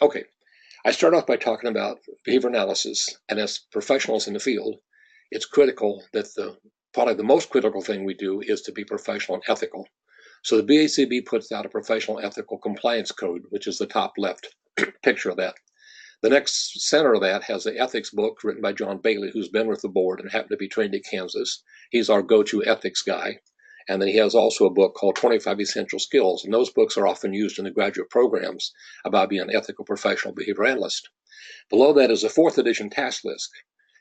Okay, I start off by talking about behavior analysis, and as professionals in the field, it's critical that probably the most critical thing we do is to be professional and ethical. So the BACB puts out a professional ethical compliance code, which is the top left picture of that. The next center of that has the ethics book written by John Bailey, who's been with the board and happened to be trained at Kansas. He's our go-to ethics guy. And then he has also a book called 25 Essential Skills. And those books are often used in the graduate programs about being an ethical professional behavior analyst. Below that is a fourth edition task list.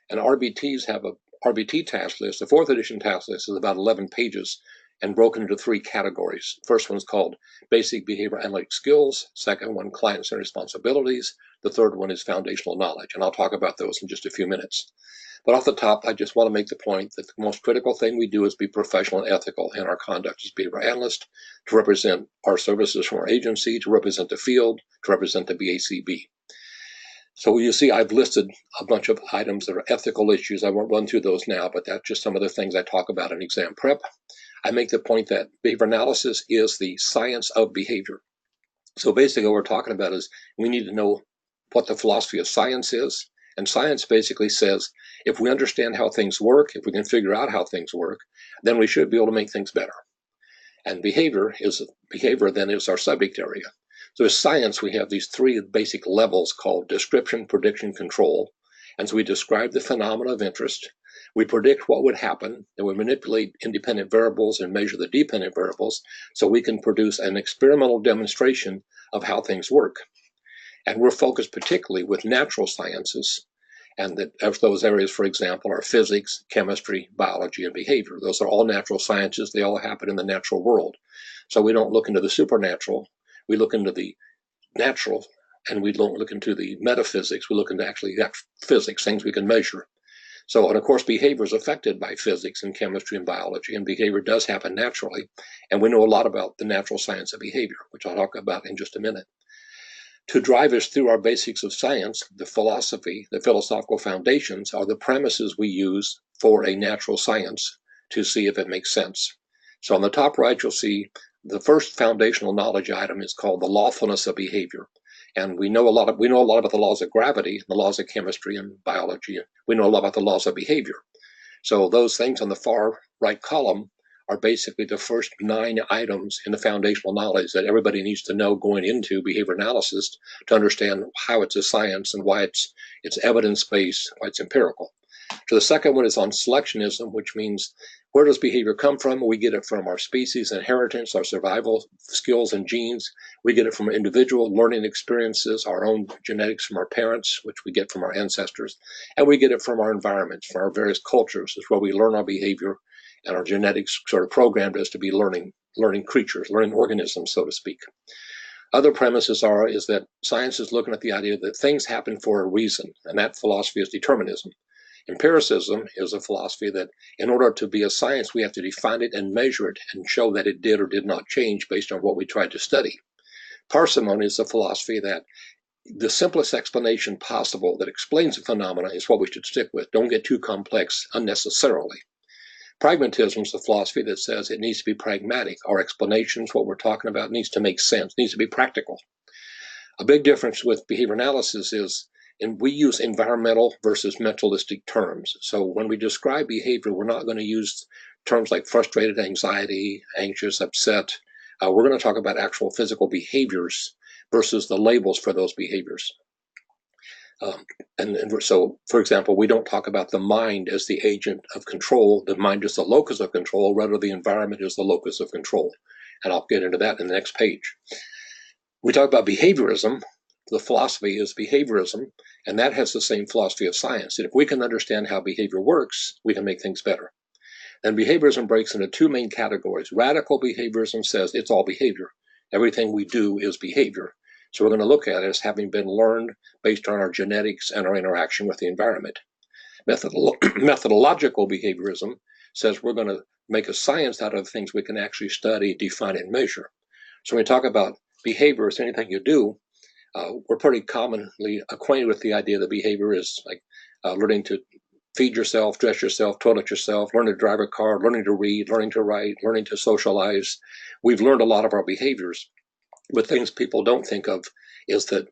And RBTs have a RBT task list. The fourth edition task list is about 11 pages and broken into three categories. First one's called basic behavior analytic skills. Second one, client-centered responsibilities. The third one is foundational knowledge. And I'll talk about those in just a few minutes. But off the top, I just want to make the point that the most critical thing we do is be professional and ethical in our conduct as behavior analysts, to represent our services from our agency, to represent the field, to represent the BACB. So you see, I've listed a bunch of items that are ethical issues. I won't run through those now, but that's just some of the things I talk about in exam prep. I make the point that behavior analysis is the science of behavior. So basically what we're talking about is we need to know what the philosophy of science is. And science basically says, if we understand how things work, if we can figure out how things work, then we should be able to make things better. And behavior then is our subject area. So as science, we have these three basic levels called description, prediction, control. And so we describe the phenomena of interest. We predict what would happen, and we manipulate independent variables and measure the dependent variables so we can produce an experimental demonstration of how things work. And we're focused particularly with natural sciences, and that of those areas, for example, are physics, chemistry, biology, and behavior. Those are all natural sciences. They all happen in the natural world. So we don't look into the supernatural. We look into the natural, and we don't look into the metaphysics. We look into actually physics, things we can measure. So, and of course, behavior is affected by physics and chemistry and biology, and behavior does happen naturally. And we know a lot about the natural science of behavior, which I'll talk about in just a minute. To drive us through our basics of science, the philosophy, the philosophical foundations are the premises we use for a natural science to see if it makes sense. So on the top right, you'll see the first foundational knowledge item is called the lawfulness of behavior. And we know a lot about the laws of gravity, the laws of chemistry and biology. We know a lot about the laws of behavior. So those things on the far right column are basically the first 9 items in the foundational knowledge that everybody needs to know going into behavior analysis to understand how it's a science and why it's evidence-based, why it's empirical. So the second one is on selectionism, which means where does behavior come from? We get it from our species inheritance, our survival skills and genes. We get it from individual learning experiences, our own genetics from our parents, which we get from our ancestors. And we get it from our environments, from our various cultures. It's where we learn our behavior, and our genetics sort of programmed us to be learning creatures, learning organisms, so to speak. Other premises is that science is looking at the idea that things happen for a reason, and that philosophy is determinism. Empiricism is a philosophy that in order to be a science, we have to define it and measure it and show that it did or did not change based on what we tried to study. Parsimony is a philosophy that the simplest explanation possible that explains a phenomena is what we should stick with. Don't get too complex unnecessarily. Pragmatism is a philosophy that says it needs to be pragmatic. Our explanations, what we're talking about, needs to make sense, needs to be practical. A big difference with behavior analysis is we use environmental versus mentalistic terms. So when we describe behavior, we're not going to use terms like frustrated, anxiety, anxious, upset. We're going to talk about actual physical behaviors versus the labels for those behaviors. So, for example, we don't talk about the mind as the agent of control. The mind is the locus of control, rather the environment is the locus of control. And I'll get into that in the next page. We talk about behaviorism. The philosophy is behaviorism, and that has the same philosophy of science. And if we can understand how behavior works, we can make things better. And behaviorism breaks into 2 main categories. Radical behaviorism says it's all behavior. Everything we do is behavior. So we're going to look at it as having been learned based on our genetics and our interaction with the environment. Methodological behaviorism says we're going to make a science out of things we can actually study, define, and measure. So when we talk about behavior as anything you do, we're pretty commonly acquainted with the idea that behavior is like learning to feed yourself, dress yourself, toilet yourself, learn to drive a car, learning to read, learning to write, learning to socialize. We've learned a lot of our behaviors. But things people don't think of is that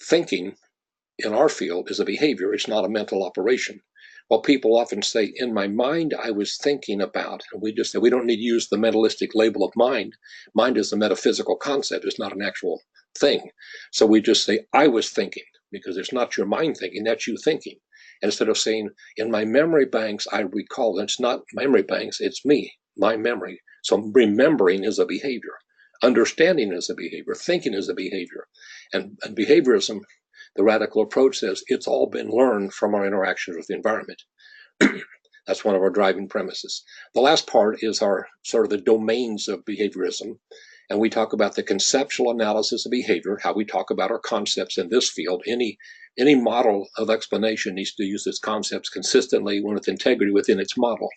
thinking in our field is a behavior. It's not a mental operation. Well, people often say, in my mind, I was thinking about, and we just say we don't need to use the mentalistic label of mind. Mind is a metaphysical concept. It's not an actual thing. So we just say, I was thinking, because it's not your mind thinking, that's you thinking. And instead of saying, in my memory banks, I recall, it's not memory banks, it's me, my memory. So remembering is a behavior. Understanding is a behavior. Thinking is a behavior. And behaviorism, the radical approach, says it's all been learned from our interactions with the environment. That's one of our driving premises. The last part is our sort of the domains of behaviorism. And we talk about the conceptual analysis of behavior, how we talk about our concepts in this field. Any model of explanation needs to use its concepts consistently with integrity within its model.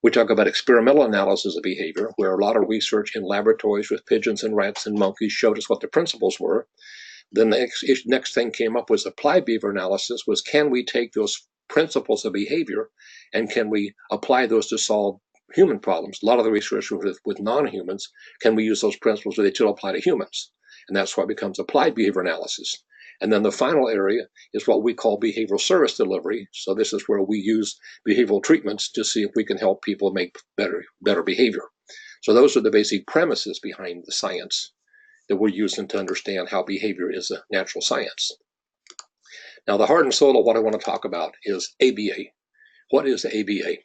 We talk about experimental analysis of behavior, where a lot of research in laboratories with pigeons and rats and monkeys showed us what the principles were. Then the next thing came up was applied behavior analysis, was can we take those principles of behavior and can we apply those to solve human problems? A lot of the research with non-humans, can we use those principles, or they still apply to humans? And that's why it becomes applied behavior analysis. And then the final area is what we call behavioral service delivery. So this is where we use behavioral treatments to see if we can help people make better behavior. So those are the basic premises behind the science that we're using to understand how behavior is a natural science. Now, the heart and soul of what I want to talk about is ABA. What is ABA?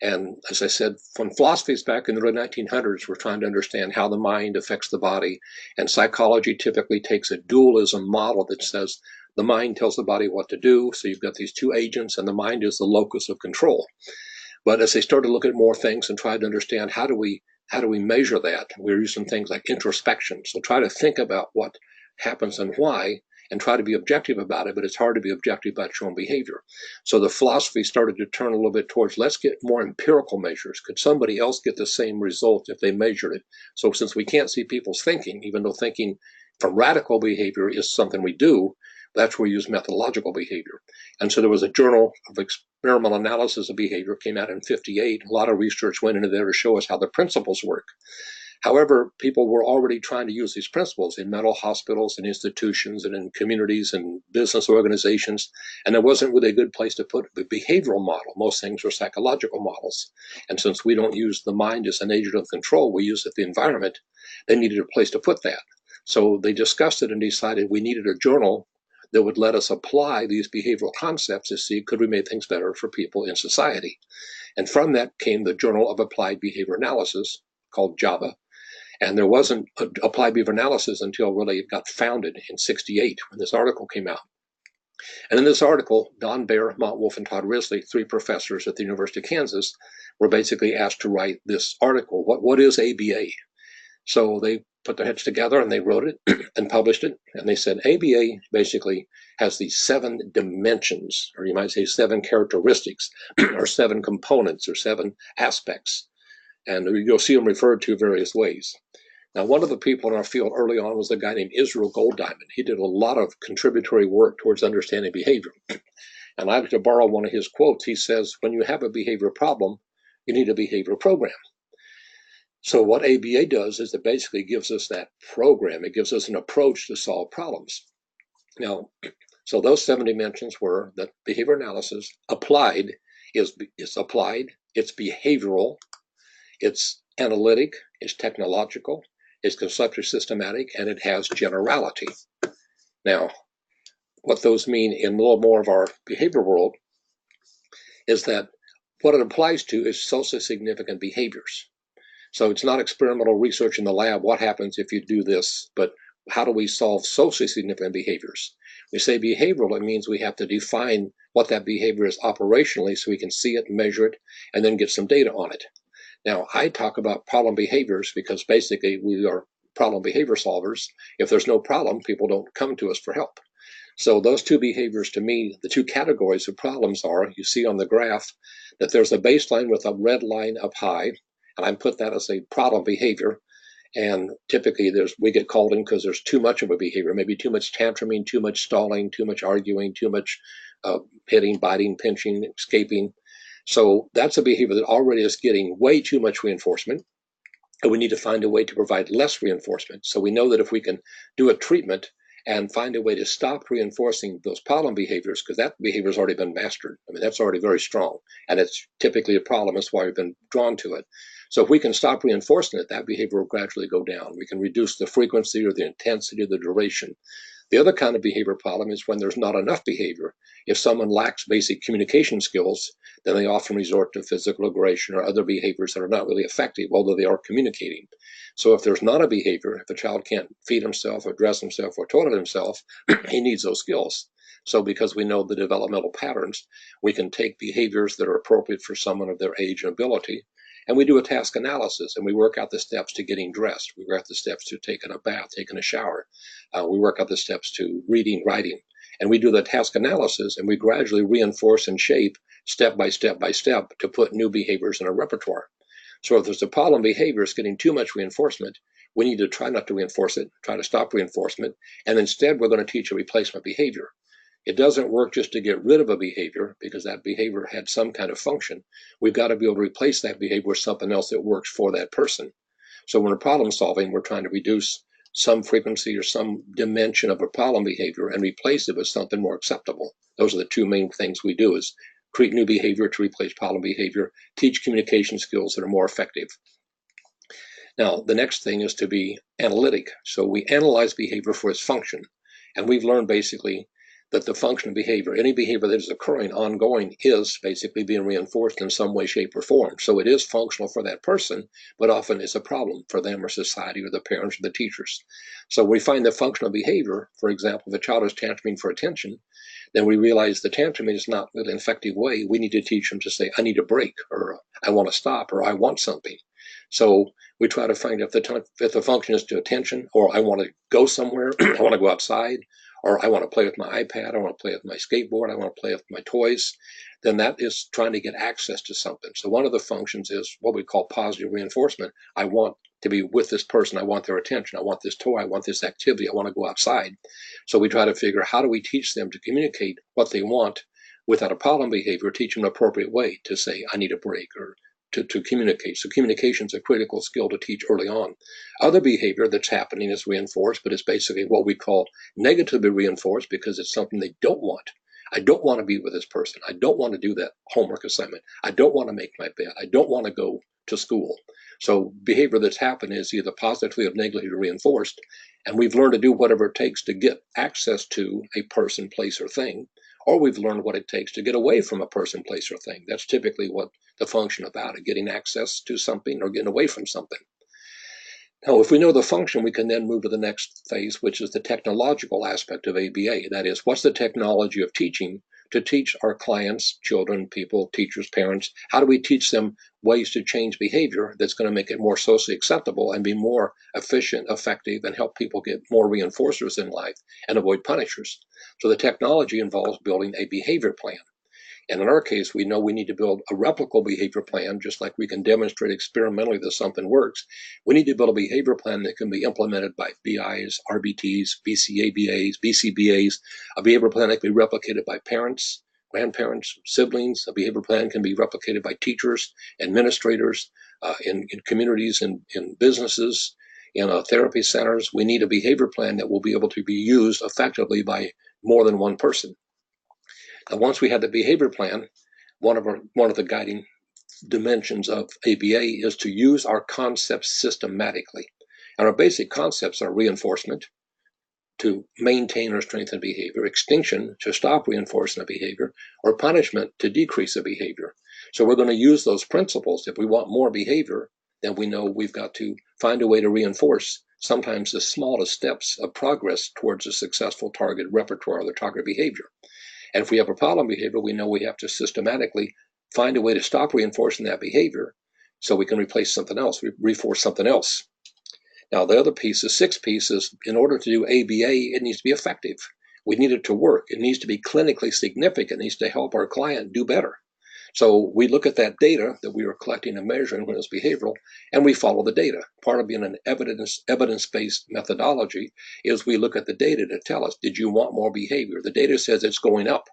And as I said, from philosophies back in the early 1900s, we're trying to understand how the mind affects the body. And psychology typically takes a dualism model that says the mind tells the body what to do. So you've got these two agents, and the mind is the locus of control. But as they started to look at more things and tried to understand how do we measure that, we're using things like introspection. So try to think about what happens and why, and try to be objective about it, but it's hard to be objective about your own behavior. So the philosophy started to turn a little bit towards, let's get more empirical measures. Could somebody else get the same result if they measured it? So since we can't see people's thinking, even though thinking from radical behavior is something we do, that's where we use methodological behavior. And so there was a journal of experimental analysis of behavior, came out in 1958. A lot of research went into there to show us how the principles work. However, people were already trying to use these principles in mental hospitals and institutions and in communities and business organizations, and there wasn't really a good place to put the behavioral model. Most things are psychological models. And since we don't use the mind as an agent of control, we use it the environment, they needed a place to put that. So they discussed it and decided we needed a journal that would let us apply these behavioral concepts to see could we make things better for people in society. And from that came the Journal of Applied Behavior Analysis, called JABA. And there wasn't applied behavior analysis until really it got founded in 1968 when this article came out. And in this article, Don Baer, Mont Wolf, and Todd Risley, three professors at the University of Kansas, were basically asked to write this article. What is ABA? So they put their heads together and they wrote it and published it. And they said ABA basically has these 7 dimensions, or you might say 7 characteristics, or 7 components, or 7 aspects. And you'll see them referred to various ways. Now, one of the people in our field early on was a guy named Israel Golddiamond. He did a lot of contributory work towards understanding behavior. And I like to borrow one of his quotes. He says, when you have a behavior problem, you need a behavior program. So what ABA does is it basically gives us that program. It gives us an approach to solve problems. Now, so those 7 dimensions were that behavior analysis applied is applied, it's behavioral, it's analytic, it's technological, it's conceptually systematic, and it has generality. Now, what those mean in a little more of our behavior world is that what it applies to is socially significant behaviors. So it's not experimental research in the lab, what happens if you do this, but how do we solve socially significant behaviors? We say behavioral, it means we have to define what that behavior is operationally so we can see it, measure it, and then get some data on it. Now, I talk about problem behaviors because basically we are problem behavior solvers. If there's no problem, people don't come to us for help. So those 2 behaviors, to me, the 2 categories of problems are, you see on the graph that there's a baseline with a red line up high, and I put that as a problem behavior. And typically we get called in because there's too much of a behavior, maybe too much tantruming, too much stalling, too much arguing, too much hitting, biting, pinching, escaping. So that's a behavior that already is getting way too much reinforcement, and we need to find a way to provide less reinforcement. So we know that if we can do a treatment and find a way to stop reinforcing those problem behaviors, because that behavior has already been mastered. I mean, that's already very strong, and it's typically a problem. That's why we've been drawn to it. So if we can stop reinforcing it, that behavior will gradually go down. We can reduce the frequency or the intensity or the duration. The other kind of behavior problem is when there's not enough behavior. If someone lacks basic communication skills, then they often resort to physical aggression or other behaviors that are not really effective, although they are communicating. So if there's not a behavior, if a child can't feed himself or dress himself or toilet himself, he needs those skills. So because we know the developmental patterns, we can take behaviors that are appropriate for someone of their age and ability, and we do a task analysis, and we work out the steps to getting dressed. We work out the steps to taking a bath, taking a shower. We work out the steps to reading, writing. And we do the task analysis, and we gradually reinforce and shape step by step by step to put new behaviors in a repertoire. So if there's a problem behavior, it's getting too much reinforcement, we need to try not to reinforce it, try to stop reinforcement, and instead we're going to teach a replacement behavior. It doesn't work just to get rid of a behavior because that behavior had some kind of function. We've got to be able to replace that behavior with something else that works for that person. So when we're problem solving, we're trying to reduce some frequency or some dimension of a problem behavior and replace it with something more acceptable. Those are the two main things we do: is create new behavior to replace problem behavior, teach communication skills that are more effective. Now, the next thing is to be analytic. So we analyze behavior for its function. And we've learned basically that the function of behavior, any behavior that is occurring ongoing, is basically being reinforced in some way, shape, or form. So it is functional for that person, but often it's a problem for them or society or the parents or the teachers. So we find the functional behavior, for example, if a child is tantruming for attention, then we realize the tantrum is not really an effective way. We need to teach them to say, I need a break, or I want to stop, or I want something. So we try to find if the function is to attention, or I want to go somewhere, I want to go outside, or I want to play with my iPad, I want to play with my skateboard, I want to play with my toys, then that is trying to get access to something. So one of the functions is what we call positive reinforcement. I want to be with this person, I want their attention, I want this toy, I want this activity, I want to go outside. So we try to figure how do we teach them to communicate what they want without a problem behavior, teach them an appropriate way to say, I need a break, or to communicate. So communication is a critical skill to teach early on. Other behavior that's happening is reinforced, but it's basically what we call negatively reinforced because it's something they don't want. I don't want to be with this person. I don't want to do that homework assignment. I don't want to make my bed. I don't want to go to school. So behavior that's happened is either positively or negatively reinforced, and we've learned to do whatever it takes to get access to a person, place, or thing, or we've learned what it takes to get away from a person, place, or thing. That's typically what the function about it, getting access to something or getting away from something. Now, if we know the function, we can then move to the next phase, which is the technological aspect of ABA. That is, what's the technology of teaching to teach our clients, children, people, teachers, parents? How do we teach them ways to change behavior that's going to make it more socially acceptable and be more efficient, effective, and help people get more reinforcers in life and avoid punishers? So the technology involves building a behavior plan. And in our case, we know we need to build a replicable behavior plan, just like we can demonstrate experimentally that something works. We need to build a behavior plan that can be implemented by BIs, RBTs, BCABAs, BCBAs. A behavior plan that can be replicated by parents, grandparents, siblings. A behavior plan can be replicated by teachers, administrators, in communities, in businesses, in therapy centers. We need a behavior plan that will be able to be used effectively by more than one person. And once we have the behavior plan, one of the guiding dimensions of ABA is to use our concepts systematically. And our basic concepts are reinforcement, to maintain or strengthen behavior, extinction, to stop reinforcing a behavior, or punishment, to decrease a behavior. So we're going to use those principles. If we want more behavior, then we know we've got to find a way to reinforce sometimes the smallest steps of progress towards a successful target repertoire or the target behavior. And if we have a problem behavior, we know we have to systematically find a way to stop reinforcing that behavior so we can replace something else, reinforce something else. Now, the other piece, the sixth piece, is in order to do ABA, it needs to be effective. We need it to work. It needs to be clinically significant. It needs to help our client do better. So we look at that data that we were collecting and measuring when it's behavioral, and we follow the data. Part of being an evidence-based methodology is we look at the data to tell us, did you want more behavior? The data says it's going up.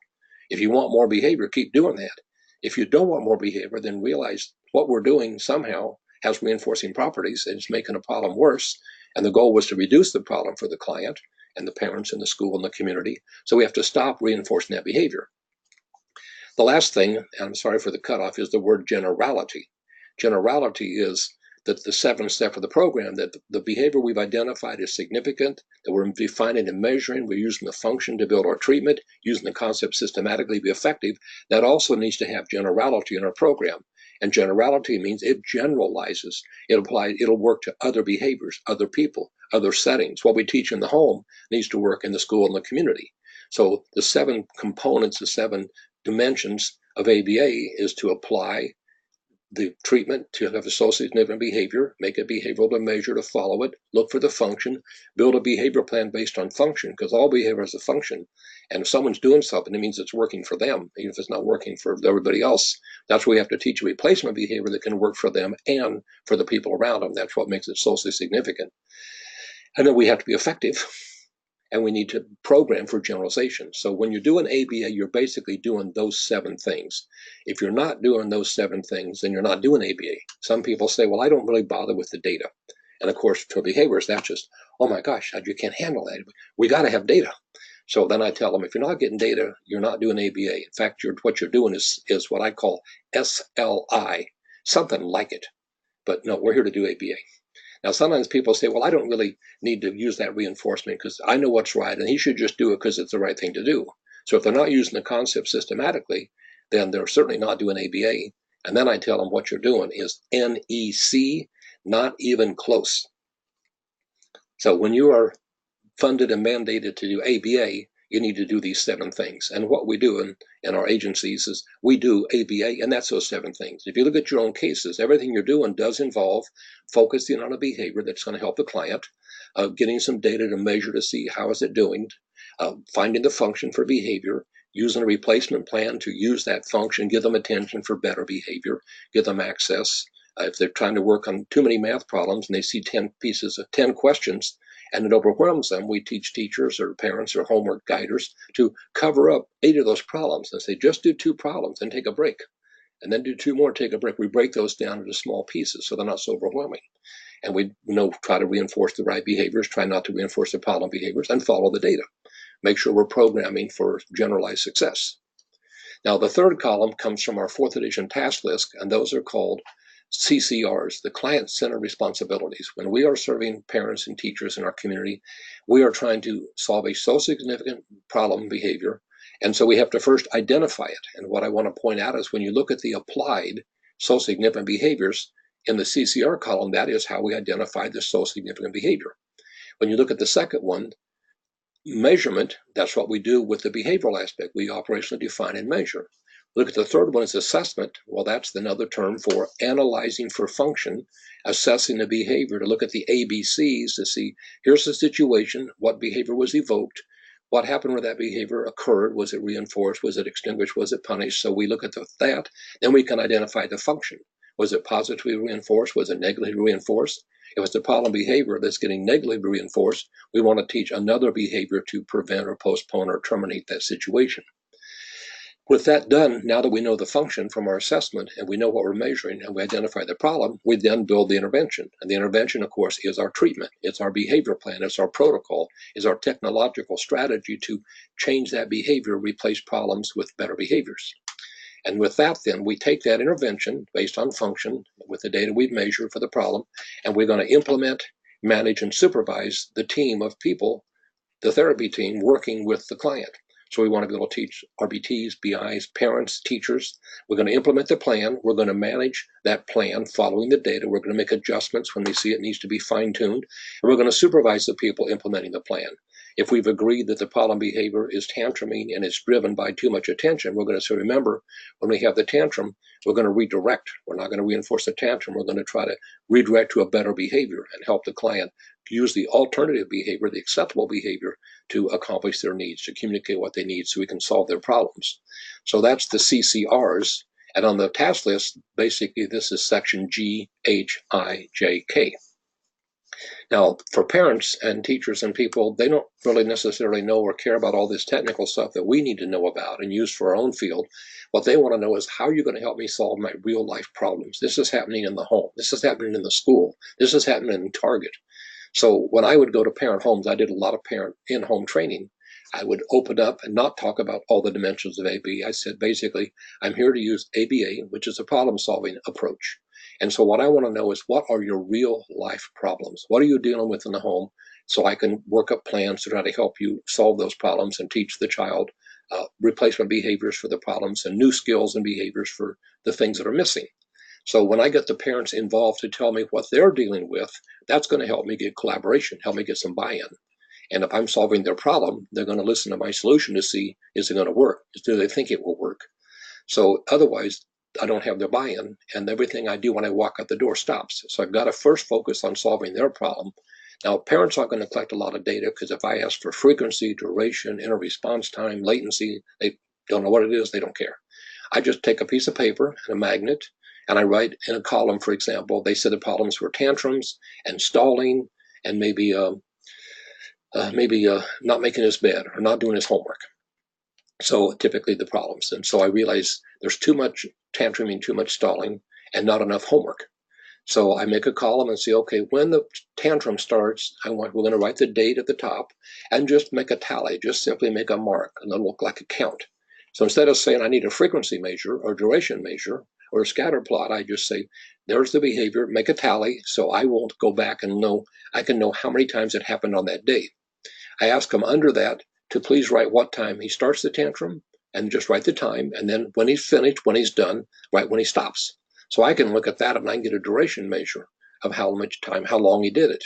If you want more behavior, keep doing that. If you don't want more behavior, then realize what we're doing somehow has reinforcing properties and it's making a problem worse. And the goal was to reduce the problem for the client. and the parents and the school and the community. So we have to stop reinforcing that behavior. The last thing, and I'm sorry for the cutoff, is the word generality. Generality is that the seventh step of the program, that the behavior we've identified is significant, that we're defining and measuring, we're using the function to build our treatment, using the concept systematically to be effective. That also needs to have generality in our program. And generality means it generalizes. It'll work to other behaviors, other people, other settings. What we teach in the home needs to work in the school and the community. So the 7 components, the 7 dimensions of ABA is to apply the treatment to have associated significant behavior, make it behavioral to measure, to follow it, look for the function, build a behavior plan based on function, because all behavior has a function. And if someone's doing something, it means it's working for them, even if it's not working for everybody else. That's where we have to teach a replacement behavior that can work for them and for the people around them. That's what makes it socially significant. And then we have to be effective. And we need to program for generalization. So when you're doing ABA, you're basically doing those 7 things. If you're not doing those 7 things, then you're not doing ABA. Some people say, well, I don't really bother with the data. And of course, for behaviors, that's just, oh my gosh, you can't handle that. We got to have data. So then I tell them, if you're not getting data, you're not doing ABA. In fact, what you're doing is what I call SLI, something like it. But no, we're here to do ABA. Now, sometimes people say, well, I don't really need to use that reinforcement because I know what's right, and he should just do it because it's the right thing to do. So if they're not using the concept systematically, then they're certainly not doing ABA. And then I tell them what you're doing is NEC, not even close. So when you are funded and mandated to do ABA, you need to do these 7 things. And what we do in our agencies is we do ABA, and that's those 7 things. If you look at your own cases, everything you're doing does involve focusing on a behavior that's going to help the client, getting some data to measure to see how is it doing, finding the function for behavior, using a replacement plan to use that function, give them attention for better behavior, give them access. If they're trying to work on too many math problems and they see 10 questions, and it overwhelms them, we teach teachers or parents or homework guiders to cover up 8 of those problems and say, just do 2 problems and take a break. And then do 2 more, take a break. We break those down into small pieces so they're not so overwhelming. And we try to reinforce the right behaviors, try not to reinforce the problem behaviors, and follow the data. Make sure we're programming for generalized success. Now, the 3rd column comes from our 4th edition task list, and those are called CCRs, the client-centered responsibilities. When we are serving parents and teachers in our community, we are trying to solve a socially significant problem behavior. And so we have to first identify it. And what I want to point out is when you look at the applied socially significant behaviors in the CCR column, that is how we identify the socially significant behavior. When you look at the second one, measurement, that's what we do with the behavioral aspect. We operationally define and measure. Look at the 3rd one is assessment. Well, that's another term for analyzing for function, assessing the behavior, to look at the ABCs to see, here's the situation, what behavior was evoked, what happened where that behavior occurred, was it reinforced, was it extinguished, was it punished? So we look at that, then we can identify the function. Was it positively reinforced, was it negatively reinforced? If it's a problem behavior that's getting negatively reinforced, we want to teach another behavior to prevent or postpone or terminate that situation. With that done, now that we know the function from our assessment and we know what we're measuring and we identify the problem, we then build the intervention. And the intervention, of course, is our treatment. It's our behavior plan. It's our protocol. It's our technological strategy to change that behavior, replace problems with better behaviors. And with that, then, we take that intervention based on function with the data we've measured for the problem, and we're going to implement, manage, and supervise the team of people, the therapy team, working with the client. So we want to be able to teach RBTs, BIs, parents, teachers. We're going to implement the plan. We're going to manage that plan following the data. We're going to make adjustments when we see it needs to be fine-tuned. And we're going to supervise the people implementing the plan. If we've agreed that the problem behavior is tantruming and it's driven by too much attention, we're going to say, remember, when we have the tantrum, we're going to redirect. We're not going to reinforce the tantrum. We're going to try to redirect to a better behavior and help the client use the alternative behavior, the acceptable behavior, to accomplish their needs, to communicate what they need so we can solve their problems. So that's the CCRs. And on the task list, basically, this is section G, H, I, J, K. Now, for parents and teachers and people, they don't really necessarily know or care about all this technical stuff that we need to know about and use for our own field. What they want to know is, how are you going to help me solve my real life problems? This is happening in the home. This is happening in the school. This is happening in Target. So when I would go to parent homes, I did a lot of parent in-home training. I would open up and not talk about all the dimensions of AB. I said, basically, I'm here to use ABA, which is a problem-solving approach. And so what I want to know is, what are your real life problems? What are you dealing with in the home? So I can work up plans to try to help you solve those problems and teach the child replacement behaviors for the problems and new skills and behaviors for the things that are missing. So when I get the parents involved to tell me what they're dealing with, that's going to help me get collaboration, help me get some buy-in. And if I'm solving their problem, they're going to listen to my solution to see, is it going to work? Do they think it will work? So otherwise, I don't have their buy-in, and everything I do when I walk out the door stops. So I've got to first focus on solving their problem. Now, parents aren't going to collect a lot of data, because if I ask for frequency, duration, inter-response time, latency, they don't know what it is, they don't care. I just take a piece of paper and a magnet, and I write in a column, for example, they said the problems were tantrums and stalling and maybe not making his bed or not doing his homework. So typically the problems. And so I realize there's too much tantruming, too much stalling, and not enough homework. So I make a column and say, okay, when the tantrum starts, we're going to write the date at the top and just make a tally, just simply make a mark, and it'll look like a count. So instead of saying I need a frequency measure or duration measure or a scatter plot, I just say, there's the behavior, make a tally, so I won't go back and I can know how many times it happened on that day. I ask him under that to please write what time he starts the tantrum, and just write the time, and then when he's finished, when he's done, write when he stops. So I can look at that and I can get a duration measure of how much time, how long he did it.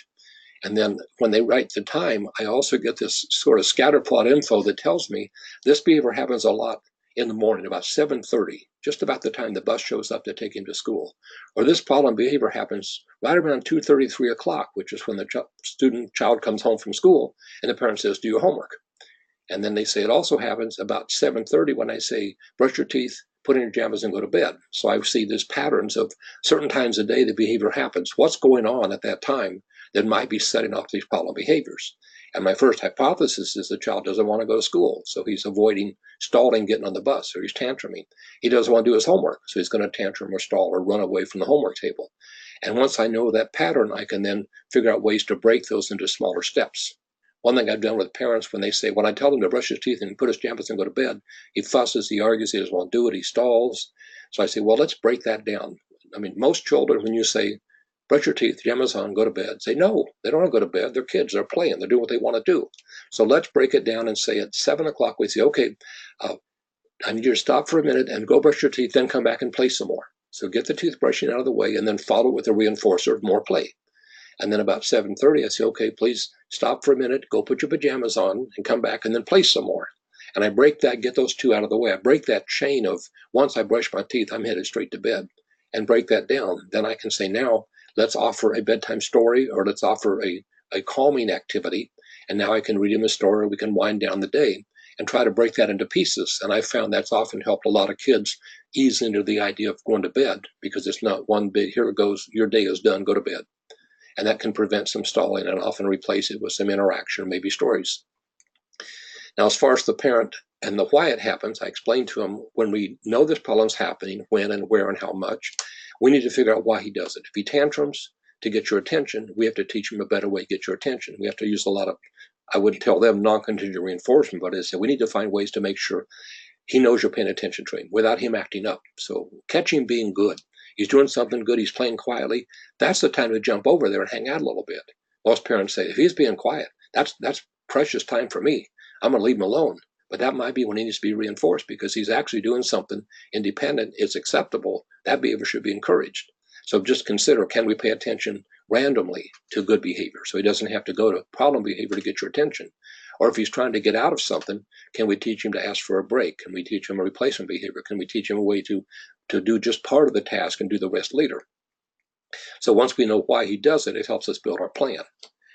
And then when they write the time, I also get this sort of scatter plot info that tells me this behavior happens a lot in the morning, about 7:30, just about the time the bus shows up to take him to school. Or this problem behavior happens right around 2:30, 3 o'clock, which is when the child comes home from school and the parent says, do your homework. And then they say it also happens about 7:30 when I say, brush your teeth, put in your pajamas and go to bed. So I see these patterns of certain times a day the behavior happens. What's going on at that time that might be setting off these problem behaviors? And my first hypothesis is the child doesn't want to go to school, so he's avoiding stalling getting on the bus, or he's tantruming. He doesn't want to do his homework, so he's going to tantrum or stall or run away from the homework table. And once I know that pattern, I can then figure out ways to break those into smaller steps. One thing I've done with parents, when I tell them to brush his teeth and put his pajamas and go to bed, he fusses, he argues, he doesn't want to do it, he stalls. So I say, well, let's break that down. I mean, most children, when you say, brush your teeth, pajamas on, go to bed, say, no, they don't want to go to bed. They're kids, they're playing, they're doing what they want to do. So let's break it down and say at 7 o'clock, we say, okay, I need you to stop for a minute and go brush your teeth, then come back and play some more. So get the toothbrushing out of the way and then follow with a reinforcer of more play. And then about 7:30, I say, okay, please stop for a minute, go put your pajamas on and come back and then play some more. And I break that, get those two out of the way. I break that chain of once I brush my teeth, I'm headed straight to bed, and break that down. Then I can say, now let's offer a bedtime story, or let's offer a calming activity. And now I can read him a story, we can wind down the day and try to break that into pieces. And I found that's often helped a lot of kids ease into the idea of going to bed, because it's not one big, here it goes, your day is done, go to bed. And that can prevent some stalling and often replace it with some interaction, maybe stories. Now, as far as the parent and the why it happens, I explained to him, when we know this problem's happening, when and where and how much, we need to figure out why he does it. If he tantrums to get your attention, we have to teach him a better way to get your attention. We have to use a lot of, I wouldn't tell them non-contingent reinforcement, but I said we need to find ways to make sure he knows you're paying attention to him without him acting up. So catch him being good. He's doing something good, he's playing quietly, that's the time to jump over there and hang out a little bit. Most parents say, if he's being quiet, that's precious time for me. I'm going to leave him alone. But that might be when he needs to be reinforced, because he's actually doing something independent, it's acceptable, that behavior should be encouraged. So just consider, can we pay attention randomly to good behavior so he doesn't have to go to problem behavior to get your attention? Or if he's trying to get out of something, can we teach him to ask for a break? Can we teach him a replacement behavior? Can we teach him a way to do just part of the task and do the rest later? So once we know why he does it, it helps us build our plan.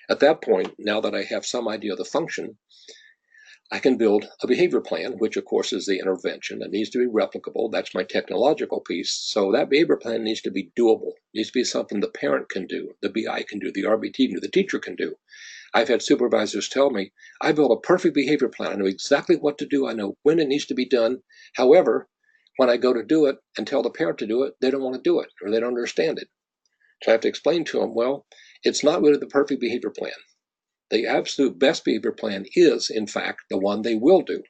At that point, now that I have some idea of the function, I can build a behavior plan, which of course is the intervention. That needs to be replicable. That's my technological piece. So that behavior plan needs to be doable. It needs to be something the parent can do, the BI can do, the RBT can do, the teacher can do. I've had supervisors tell me, I built a perfect behavior plan. I know exactly what to do. I know when it needs to be done. However, when I go to do it and tell the parent to do it, they don't want to do it, or they don't understand it. So I have to explain to them, well, It's not really the perfect behavior plan. The absolute best behavior plan is, in fact, the one they will do.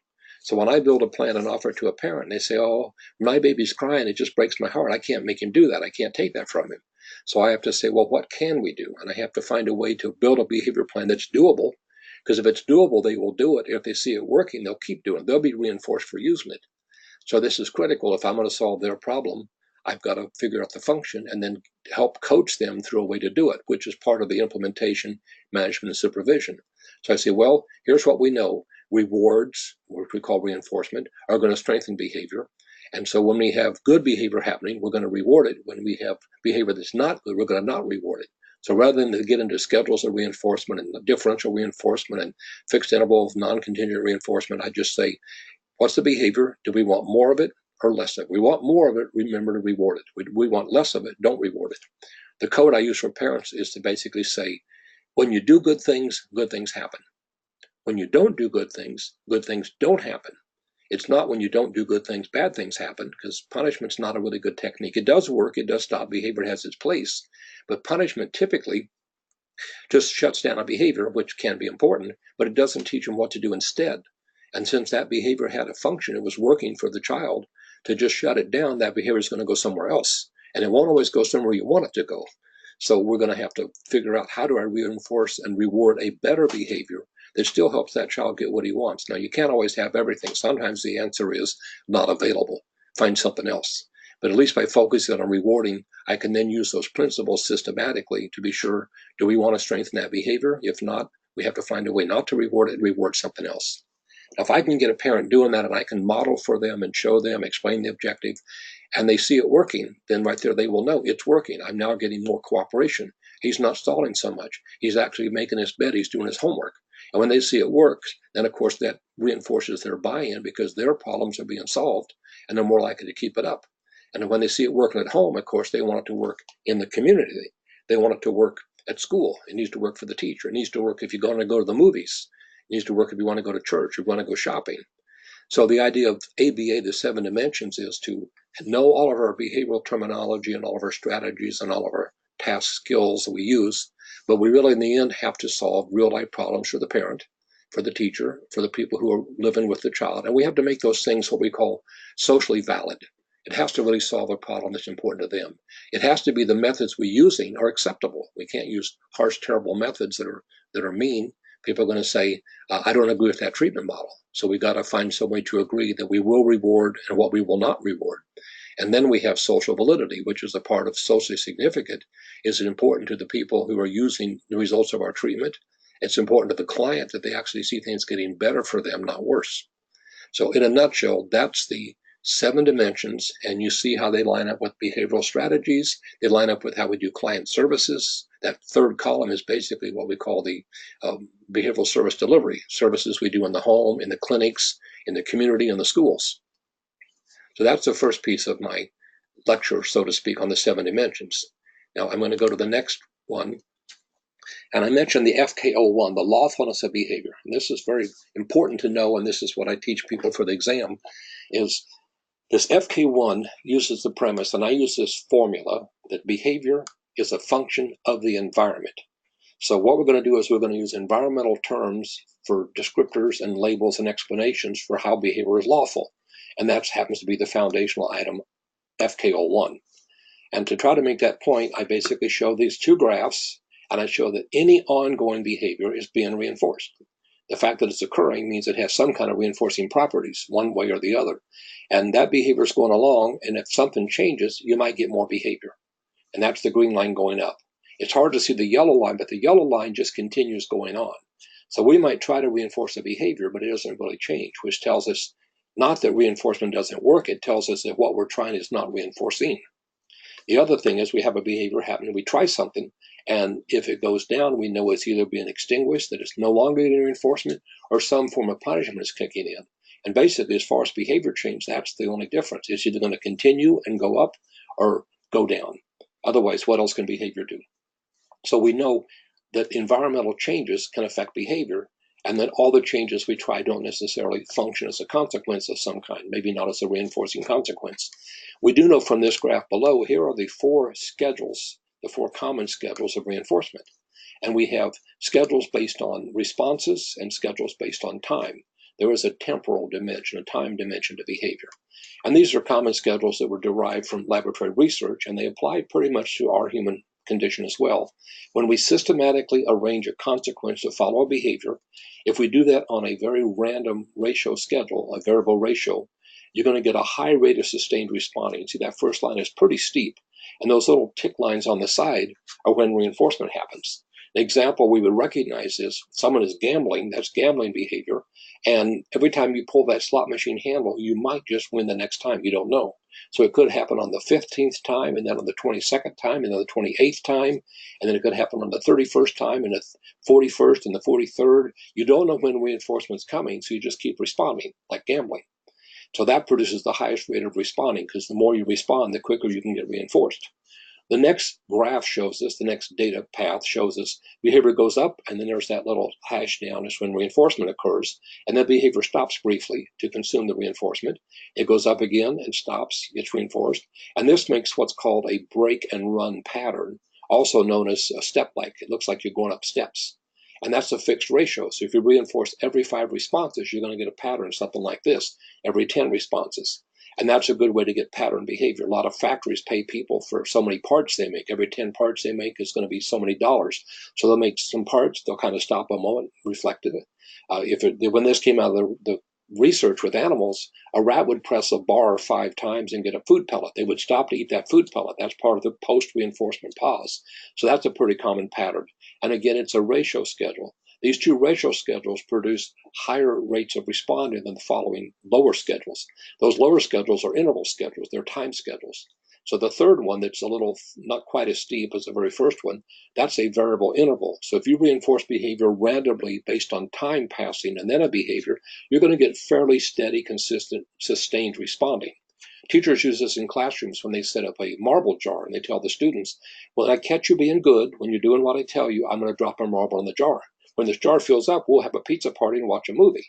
So when I build a plan and offer it to a parent, they say, oh, my baby's crying, it just breaks my heart. I can't make him do that. I can't take that from him. So I have to say, well, what can we do? And I have to find a way to build a behavior plan that's doable, because if it's doable, they will do it. If they see it working, they'll keep doing it. They'll be reinforced for using it. So this is critical. If I'm going to solve their problem, I've got to figure out the function and then help coach them through a way to do it, which is part of the implementation, management, and supervision. So I say, well, here's what we know. Rewards, which we call reinforcement, are going to strengthen behavior. And so when we have good behavior happening, we're going to reward it. When we have behavior that's not good, we're going to not reward it. So rather than to get into schedules of reinforcement and differential reinforcement and fixed interval of non-contingent reinforcement, I just say, what's the behavior? Do we want more of it or less of it? We want more of it, remember to reward it. We want less of it, don't reward it. The code I use for parents is to basically say, when you do good things happen. When you don't do good things don't happen. It's not when you don't do good things, bad things happen, because punishment's not a really good technique. It does work, it does stop behavior, it has its place, but punishment typically just shuts down a behavior, which can be important, but it doesn't teach them what to do instead. And since that behavior had a function, it was working for the child, to just shut it down, that behavior is going to go somewhere else. And it won't always go somewhere you want it to go. So we're going to have to figure out, how do I reinforce and reward a better behavior that still helps that child get what he wants? Now, you can't always have everything. Sometimes the answer is not available. Find something else. But at least by focusing on rewarding, I can then use those principles systematically to be sure, do we want to strengthen that behavior? If not, we have to find a way not to reward it and reward something else. Now, if I can get a parent doing that and I can model for them and show them, explain the objective, and they see it working, then right there they will know it's working. I'm now getting more cooperation. He's not stalling so much. He's actually making his bed. He's doing his homework. And when they see it works, then of course that reinforces their buy-in, because their problems are being solved and they're more likely to keep it up. And when they see it working at home, of course, they want it to work in the community. They want it to work at school. It needs to work for the teacher. It needs to work if you're going to go to the movies. It needs to work if you want to go to church or you want to go shopping. So the idea of ABA, the 7 dimensions, is to know all of our behavioral terminology and all of our strategies and all of our task skills that we use, but we really in the end have to solve real-life problems for the parent, for the teacher, for the people who are living with the child. And we have to make those things what we call socially valid. It has to really solve a problem that's important to them. It has to be the methods we're using are acceptable. We can't use harsh, terrible methods that are mean. People are going to say, I don't agree with that treatment model. So we got to find some way to agree that we will reward and what we will not reward. And then we have social validity, which is a part of socially significant. Is it important to the people who are using the results of our treatment? It's important to the client that they actually see things getting better for them, not worse. So in a nutshell, that's the 7 dimensions, and you see how they line up with behavioral strategies. They line up with how we do client services. That third column is basically what we call the behavioral service delivery, services we do in the home, in the clinics, in the community, in the schools. So that's the first piece of my lecture, so to speak, on the 7 dimensions. Now I'm going to go to the next one. And I mentioned the FKO1, the lawfulness of behavior. And this is very important to know, and this is what I teach people for the exam, is this FK1 uses the premise, and I use this formula, that behavior is a function of the environment. So what we're going to do is we're going to use environmental terms for descriptors and labels and explanations for how behavior is lawful. And that happens to be the foundational item, FKO1. And to try to make that point, I basically show these 2 graphs, and I show that any ongoing behavior is being reinforced. The fact that it's occurring means it has some kind of reinforcing properties, one way or the other. And that behavior is going along, and if something changes, you might get more behavior. And that's the green line going up. It's hard to see the yellow line, but the yellow line just continues going on. So we might try to reinforce the behavior, but it doesn't really change, which tells us not that reinforcement doesn't work, it tells us that what we're trying is not reinforcing. The other thing is we have a behavior happening, we try something, and if it goes down, we know it's either being extinguished, that it's no longer getting reinforcement, or some form of punishment is kicking in. And basically, as far as behavior change, that's the only difference. It's either going to continue and go up or go down. Otherwise, what else can behavior do? So we know that environmental changes can affect behavior, and that all the changes we try don't necessarily function as a consequence of some kind, maybe not as a reinforcing consequence. We do know from this graph below, here are the 4 schedules, the 4 common schedules of reinforcement. And we have schedules based on responses and schedules based on time. There is a temporal dimension, a time dimension to behavior. And these are common schedules that were derived from laboratory research, and they apply pretty much to our human condition as well. When we systematically arrange a consequence to follow a behavior, if we do that on a very random ratio schedule, a variable ratio, you're going to get a high rate of sustained responding. See, that first line is pretty steep, and those little tick lines on the side are when reinforcement happens. An example we would recognize is someone is gambling, that's gambling behavior, and every time you pull that slot machine handle, you might just win the next time, you don't know. So it could happen on the 15th time, and then on the 22nd time, and then the 28th time, and then it could happen on the 31st time, and the 41st, and the 43rd. You don't know when reinforcement's coming, so you just keep responding, like gambling. So that produces the highest rate of responding, because the more you respond, the quicker you can get reinforced. The next graph shows us, the next data path shows us behavior goes up, and then there's that little hash down is when reinforcement occurs, and that behavior stops briefly to consume the reinforcement. It goes up again and stops, gets reinforced, and this makes what's called a break and run pattern, also known as a step-like. It looks like you're going up steps. And that's a fixed ratio. So if you reinforce every 5 responses, you're going to get a pattern, something like this, every 10 responses. And that's a good way to get pattern behavior. A lot of factories pay people for so many parts they make. Every 10 parts they make is going to be so many dollars. So they'll make some parts, they'll kind of stop a moment, reflect it. When this came out of the research with animals, a rat would press a bar 5 times and get a food pellet. They would stop to eat that food pellet. That's part of the post-reinforcement pause. So that's a pretty common pattern. And again, it's a ratio schedule. These two ratio schedules produce higher rates of responding than the following lower schedules. Those lower schedules are interval schedules. They're time schedules. So the third one that's a little not quite as steep as the very first one, that's a variable interval. So if you reinforce behavior randomly based on time passing and then a behavior, you're going to get fairly steady, consistent, sustained responding. Teachers use this in classrooms when they set up a marble jar, and they tell the students, when I catch you being good, when you're doing what I tell you, I'm going to drop a marble in the jar. When this jar fills up, we'll have a pizza party and watch a movie.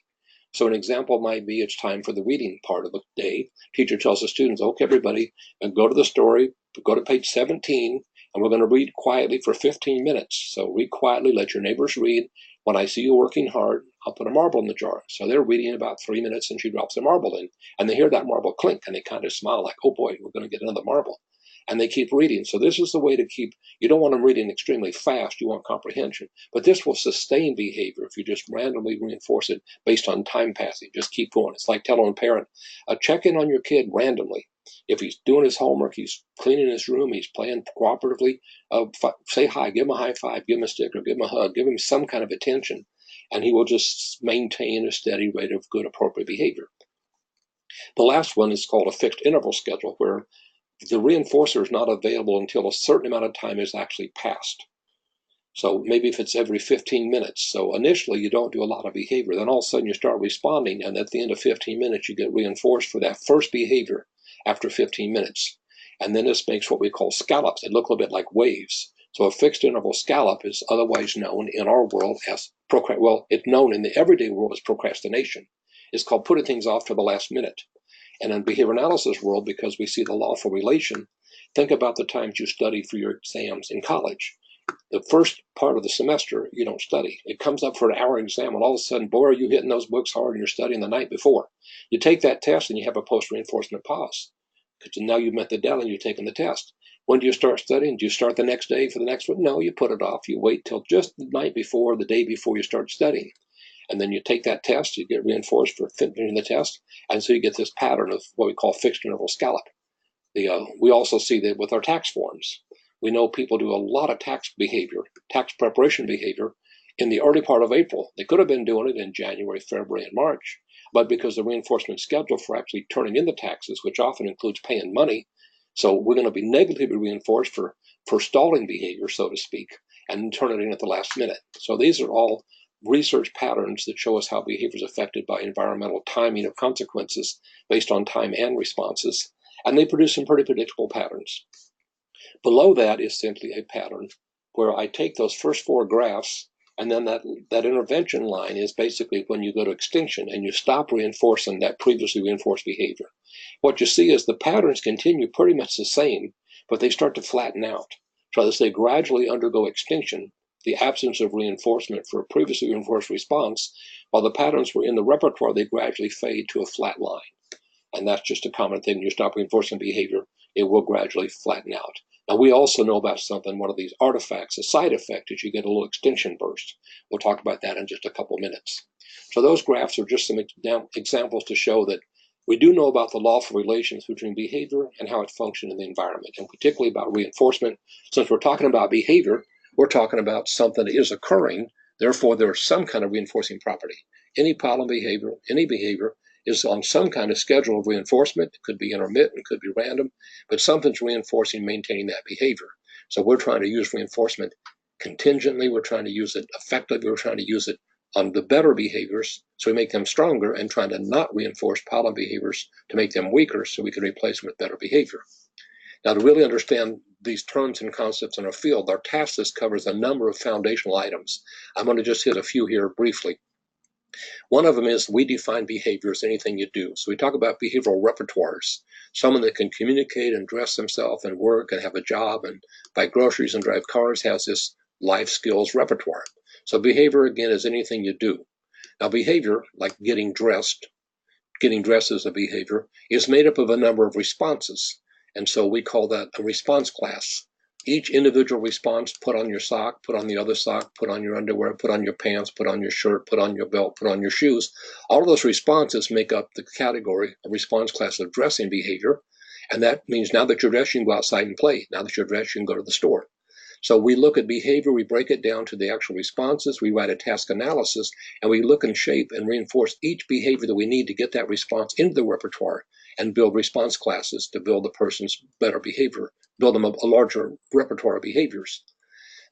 So an example might be it's time for the reading part of the day. Teacher tells the students, okay, everybody, go to the story, go to page 17, and we're going to read quietly for 15 minutes. So read quietly, let your neighbors read. When I see you working hard, I'll put a marble in the jar. So they're reading about 3 minutes, and she drops a marble in. And they hear that marble clink, and they kind of smile like, oh boy, we're going to get another marble. And they keep reading. So this is the way to keep, you don't want them reading extremely fast, you want comprehension. But this will sustain behavior if you just randomly reinforce it based on time passing. Just keep going. It's like telling a parent, check in on your kid randomly. If he's doing his homework, he's cleaning his room, he's playing cooperatively, say hi, give him a high five, give him a sticker, give him a hug, give him some kind of attention, and he will just maintain a steady rate of good, appropriate behavior. The last one is called a fixed interval schedule, where the reinforcer is not available until a certain amount of time is actually passed. So maybe if it's every 15 minutes. So initially you don't do a lot of behavior. Then all of a sudden you start responding, and at the end of 15 minutes you get reinforced for that first behavior after 15 minutes. And then this makes what we call scallops. They look a little bit like waves. So a fixed interval scallop is otherwise known in our world as it's known in the everyday world as procrastination. It's called putting things off to the last minute. And in behavior analysis world, because we see the lawful relation, think about the times you study for your exams in college. The first part of the semester, you don't study. It comes up for an hour exam, and all of a sudden, boy, are you hitting those books hard and you're studying the night before. You take that test and you have a post-reinforcement pause. Because now you've met the deadline, you've taken the test. When do you start studying? Do you start the next day for the next one? No, you put it off. You wait till just the night before, the day before you start studying. And then you take that test, you get reinforced for finishing the test, and so you get this pattern of what we call fixed interval scallop. We also see that with our tax forms. We know people do a lot of tax behavior, tax preparation behavior, in the early part of April. They could have been doing it in January, February, and March, but because the reinforcement schedule for actually turning in the taxes, which often includes paying money, so we're going to be negatively reinforced for stalling behavior, so to speak, and turn it in at the last minute. So these are all research patterns that show us how behavior is affected by environmental timing of consequences based on time and responses, and they produce some pretty predictable patterns. Below that is simply a pattern where I take those first 4 graphs, and then that intervention line is basically when you go to extinction and you stop reinforcing that previously reinforced behavior. What you see is the patterns continue pretty much the same, but they start to flatten out. So as they gradually undergo extinction, the absence of reinforcement for a previously reinforced response, while the patterns were in the repertoire, they gradually fade to a flat line. And that's just a common thing. When you stop reinforcing behavior, it will gradually flatten out. Now, we also know about something, one of these artifacts, a side effect is you get a little extinction burst. We'll talk about that in just a couple minutes. So those graphs are just some examples to show that we do know about the lawful relations between behavior and how it functions in the environment, and particularly about reinforcement. Since we're talking about behavior, we're talking about something that is occurring, therefore there's some kind of reinforcing property. Any problem behavior, any behavior is on some kind of schedule of reinforcement. It could be intermittent, could be random, but something's reinforcing, maintaining that behavior. So we're trying to use reinforcement contingently, we're trying to use it effectively, we're trying to use it on the better behaviors so we make them stronger, and trying to not reinforce problem behaviors to make them weaker so we can replace them with better behavior. Now, to really understand these terms and concepts in our field, our task list covers a number of foundational items. I'm going to just hit a few here briefly. One of them is we define behavior as anything you do. So we talk about behavioral repertoires. Someone that can communicate and dress themselves and work and have a job and buy groceries and drive cars has this life skills repertoire. So behavior, again, is anything you do. Now, behavior, like getting dressed as a behavior, is made up of a number of responses. And so we call that a response class. Each individual response, put on your sock, put on the other sock, put on your underwear, put on your pants, put on your shirt, put on your belt, put on your shoes. All of those responses make up the category, a response class of dressing behavior. And that means now that you're dressed, you can go outside and play. Now that you're dressed, you can go to the store. So we look at behavior, we break it down to the actual responses, we write a task analysis, and we look and shape and reinforce each behavior that we need to get that response into the repertoire and build response classes to build the person's better behavior, build them a larger repertoire of behaviors.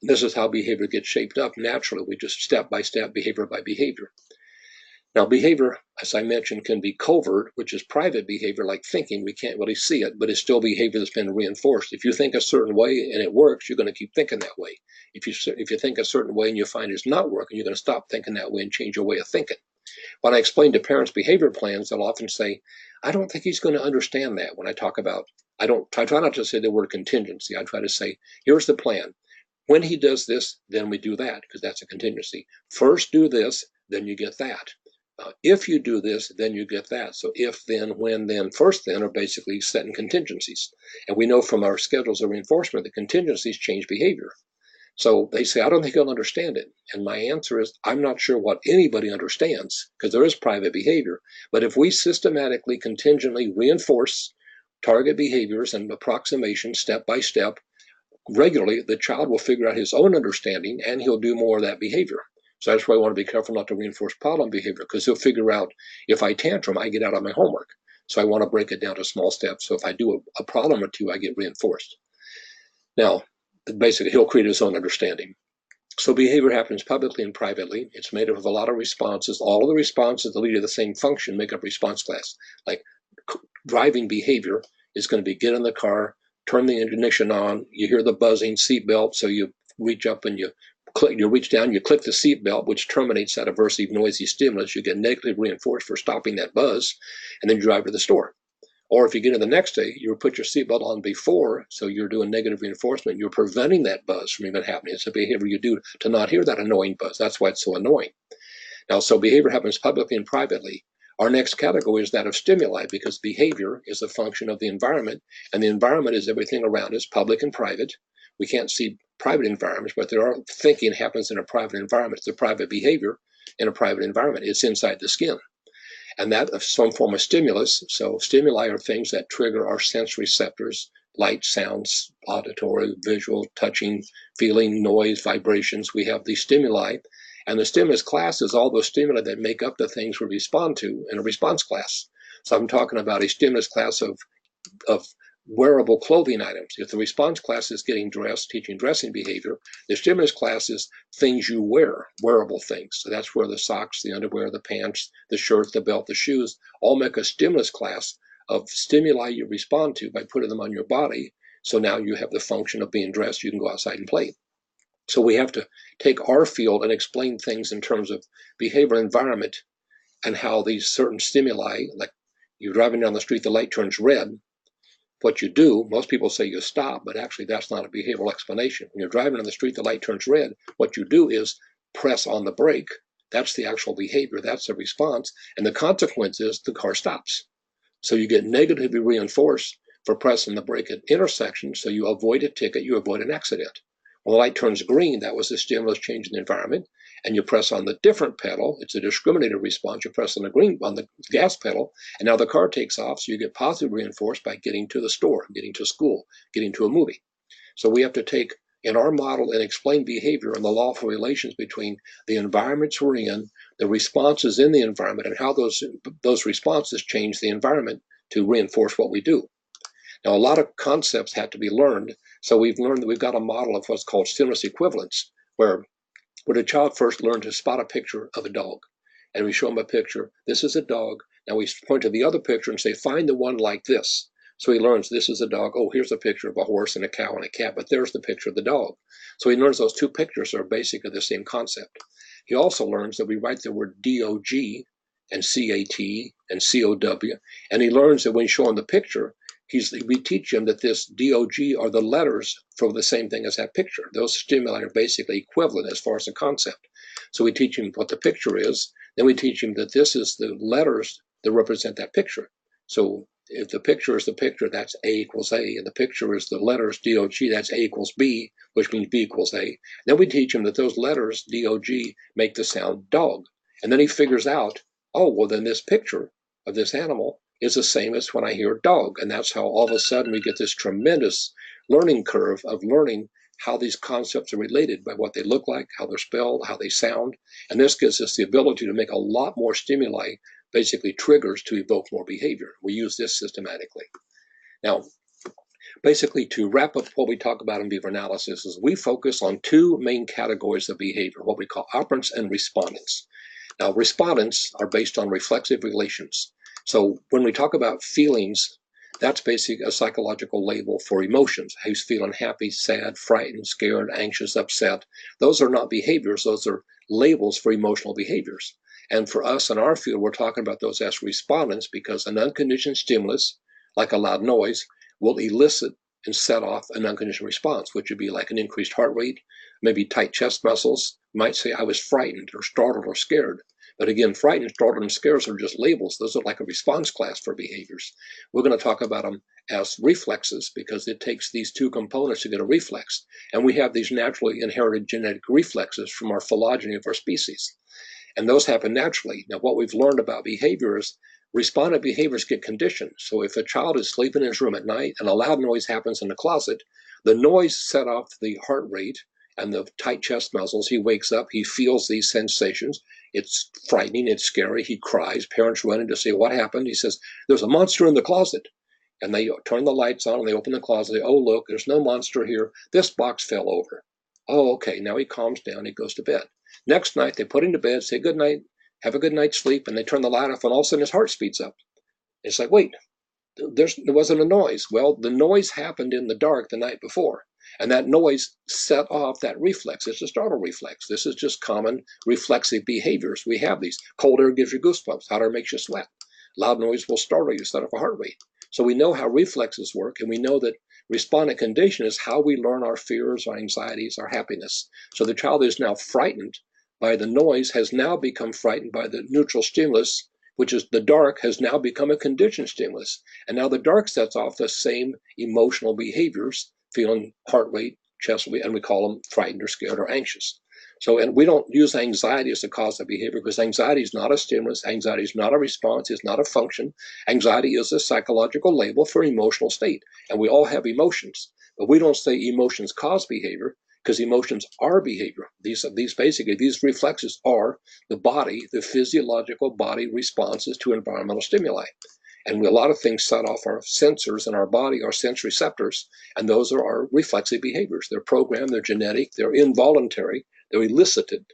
And this is how behavior gets shaped up naturally. We just step by step, behavior by behavior. Now, behavior, as I mentioned, can be covert, which is private behavior like thinking. We can't really see it, but it's still behavior that's been reinforced. If you think a certain way and it works, you're going to keep thinking that way. If you think a certain way and you find it's not working, you're going to stop thinking that way and change your way of thinking. When I explain to parents behavior plans, they'll often say, I don't think he's going to understand that. When I talk about, I try not to say the word contingency. I try to say, here's the plan. When he does this, then we do that, because that's a contingency. First do this, then you get that. If you do this, then you get that. So if, then, when, then, first, then are basically setting contingencies. And we know from our schedules of reinforcement that contingencies change behavior. So they say, I don't think he'll understand it. And my answer is, I'm not sure what anybody understands, because there is private behavior. But if we systematically, contingently reinforce target behaviors and approximations step by step, regularly, the child will figure out his own understanding and he'll do more of that behavior. So that's why I want to be careful not to reinforce problem behavior, because he'll figure out if I tantrum, I get out on my homework. So I want to break it down to small steps. So if I do a problem or two, I get reinforced. Now, basically, he'll create his own understanding. So behavior happens publicly and privately. It's made up of a lot of responses. All of the responses that lead to the same function make up response class. Like driving behavior is going to be get in the car, turn the ignition on, you hear the buzzing, seatbelt, so you reach up and you reach down, you click the seatbelt, which terminates that aversive, noisy stimulus. You get negatively reinforced for stopping that buzz, and then you drive to the store. Or if you get in the next day, you put your seatbelt on before, so you're doing negative reinforcement. You're preventing that buzz from even happening. It's a behavior you do to not hear that annoying buzz. That's why it's so annoying. Now, so behavior happens publicly and privately. Our next category is that of stimuli, because behavior is a function of the environment, and the environment is everything around us, public and private. We can't see private environments, but there are thinking happens in a private environment. It's a private behavior in a private environment. It's inside the skin. And that of some form of stimulus. So stimuli are things that trigger our sense receptors, light, sounds, auditory, visual, touching, feeling, noise, vibrations. We have these stimuli. And the stimulus class is all those stimuli that make up the things we respond to in a response class. So I'm talking about a stimulus class of wearable clothing items. If the response class is getting dressed, teaching dressing behavior, the stimulus class is things you wear, wearable things. So that's where the socks, the underwear, the pants, the shirt, the belt, the shoes, all make a stimulus class of stimuli you respond to by putting them on your body. So now you have the function of being dressed, you can go outside and play. So we have to take our field and explain things in terms of behavioral environment and how these certain stimuli, like you're driving down the street, the light turns red. what you do, most people say you stop, but actually that's not a behavioral explanation. When you're driving on the street, the light turns red. What you do is press on the brake. That's the actual behavior. That's the response. And the consequence is the car stops. So you get negatively reinforced for pressing the brake at intersections. So you avoid a ticket, you avoid an accident. When the light turns green, that was the stimulus change in the environment. And you press on the different pedal, it's a discriminated response. You press on the gas pedal, and now the car takes off. So you get positively reinforced by getting to the store, getting to school, getting to a movie. So we have to take in our model and explain behavior and the lawful relations between the environments we're in, the responses in the environment, and how those responses change the environment to reinforce what we do. Now, a lot of concepts had to be learned. So we've learned that we've got a model of what's called stimulus equivalence, where a child first learned to spot a picture of a dog. And we show them a picture. This is a dog. Now we point to the other picture and say, find the one like this. So he learns this is a dog. Oh, here's a picture of a horse and a cow and a cat, but there's the picture of the dog. So he learns those two pictures are basically the same concept. He also learns that we write the word DOG and CAT and COW, and he learns that when you show him the picture, we teach him that this DOG are the letters for the same thing as that picture. Those stimuli are basically equivalent as far as the concept. So we teach him what the picture is, then we teach him that this is the letters that represent that picture. So if the picture is the picture, that's A equals A, and the picture is the letters DOG, that's A equals B, which means B equals A. Then we teach him that those letters DOG make the sound dog. And then he figures out, oh, well, then this picture of this animal is the same as when I hear dog. And that's how all of a sudden we get this tremendous learning curve of learning how these concepts are related by what they look like, how they're spelled, how they sound. And this gives us the ability to make a lot more stimuli, basically triggers to evoke more behavior. We use this systematically. Now, basically to wrap up what we talk about in behavior analysis is we focus on two main categories of behavior, what we call operants and respondents. Now, respondents are based on reflexive relations. So when we talk about feelings, that's basically a psychological label for emotions. Who's feeling happy, sad, frightened, scared, anxious, upset. Those are not behaviors. Those are labels for emotional behaviors. And for us in our field, we're talking about those as respondents because an unconditioned stimulus, like a loud noise, will elicit and set off an unconditioned response, which would be like an increased heart rate, maybe tight chest muscles. You might say, I was frightened or startled or scared. But again, frightened, startled, and scared are just labels. Those are like a response class for behaviors. We're going to talk about them as reflexes because it takes these two components to get a reflex. And we have these naturally inherited genetic reflexes from our phylogeny of our species. And those happen naturally. Now, what we've learned about behavior is respondent behaviors get conditioned. So if a child is sleeping in his room at night and a loud noise happens in the closet, the noise set off the heart rate and the tight chest muscles. He wakes up, he feels these sensations. It's frightening, it's scary, he cries. Parents run in to say, what happened? He says, there's a monster in the closet. And they turn the lights on and they open the closet. They, oh, look, there's no monster here. This box fell over. Oh, okay, now he calms down, he goes to bed. Next night, they put him to bed, say good night, have a good night's sleep, and they turn the light off, and all of a sudden his heart speeds up. It's like, wait, there wasn't a noise. Well, the noise happened in the dark the night before. And that noise set off that reflex. It's a startle reflex. This is just common reflexive behaviors. We have these. Cold air gives you goosebumps. Hot air makes you sweat. Loud noise will startle you, set off a heart rate. So we know how reflexes work, and we know that respondent condition is how we learn our fears, our anxieties, our happiness. So the child is now frightened by the noise, has now become frightened by the neutral stimulus, which is the dark, has now become a conditioned stimulus. And now the dark sets off the same emotional behaviors, feeling heart rate, chest rate, and we call them frightened or scared or anxious. So, and we don't use anxiety as the cause of behavior because anxiety is not a stimulus, anxiety is not a response, it's not a function. Anxiety is a psychological label for emotional state. And we all have emotions, but we don't say emotions cause behavior because emotions are behavior. These reflexes are the body, the physiological body responses to environmental stimuli. And a lot of things set off our sensors in our body, our sense receptors, and those are our reflexive behaviors. They're programmed, they're genetic, they're involuntary, they're elicited.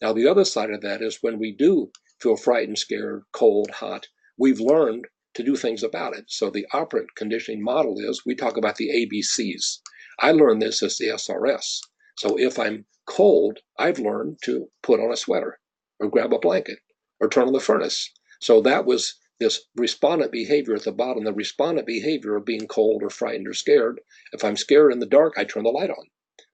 Now, the other side of that is when we do feel frightened, scared, cold, hot, we've learned to do things about it. So the operant conditioning model is we talk about the ABCs. I learned this as the SRS. So if I'm cold, I've learned to put on a sweater or grab a blanket or turn on the furnace. So that was this respondent behavior at the bottom, the respondent behavior of being cold or frightened or scared. If I'm scared in the dark, I turn the light on.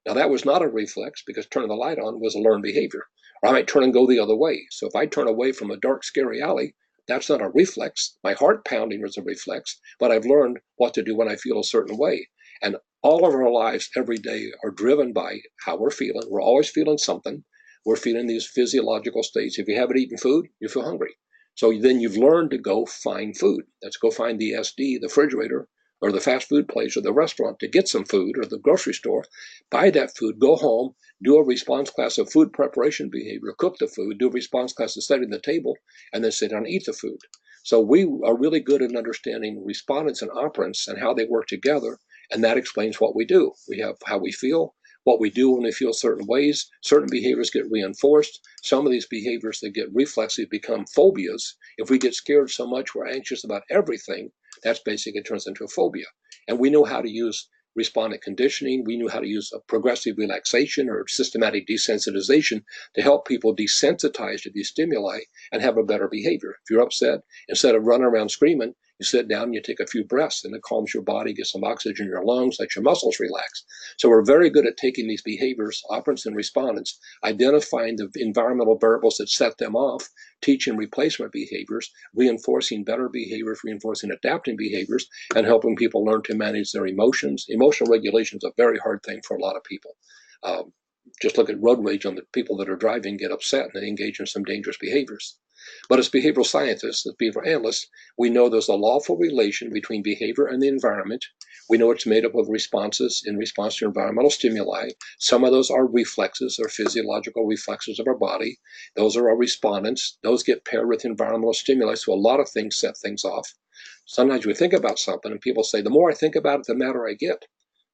Now that was not a reflex because turning the light on was a learned behavior. Or I might turn and go the other way. So if I turn away from a dark, scary alley, that's not a reflex. My heart pounding is a reflex, but I've learned what to do when I feel a certain way. And all of our lives every day are driven by how we're feeling. We're always feeling something. We're feeling these physiological states. If you haven't eaten food, you feel hungry. So then you've learned to go find food. Let's go find the SD, the refrigerator, or the fast food place or the restaurant to get some food, or the grocery store, buy that food, go home, do a response class of food preparation behavior, cook the food, do a response class of setting the table, and then sit down and eat the food. So we are really good at understanding respondents and operants and how they work together, and that explains what we do. We have how we feel, what we do when we feel certain ways. Certain behaviors get reinforced. Some of these behaviors that get reflexive become phobias. If we get scared so much we're anxious about everything, that's basically, it turns into a phobia. And we know how to use respondent conditioning. We knew how to use a progressive relaxation or systematic desensitization to help people desensitize to these stimuli and have a better behavior. If you're upset, instead of running around screaming, you sit down and you take a few breaths, and it calms your body, gets some oxygen in your lungs, lets your muscles relax. So we're very good at taking these behaviors, operants and respondents, identifying the environmental variables that set them off, teaching replacement behaviors, reinforcing better behaviors, reinforcing adapting behaviors, and helping people learn to manage their emotions. Emotional regulation is a very hard thing for a lot of people. Just look at road rage on the people that are driving, get upset, and they engage in some dangerous behaviors. But as behavioral scientists, as behavioral analysts, we know there's a lawful relation between behavior and the environment. We know it's made up of responses in response to environmental stimuli. Some of those are reflexes or physiological reflexes of our body. Those are our respondents. Those get paired with environmental stimuli, so a lot of things set things off. Sometimes we think about something and people say, the more I think about it, the madder I get.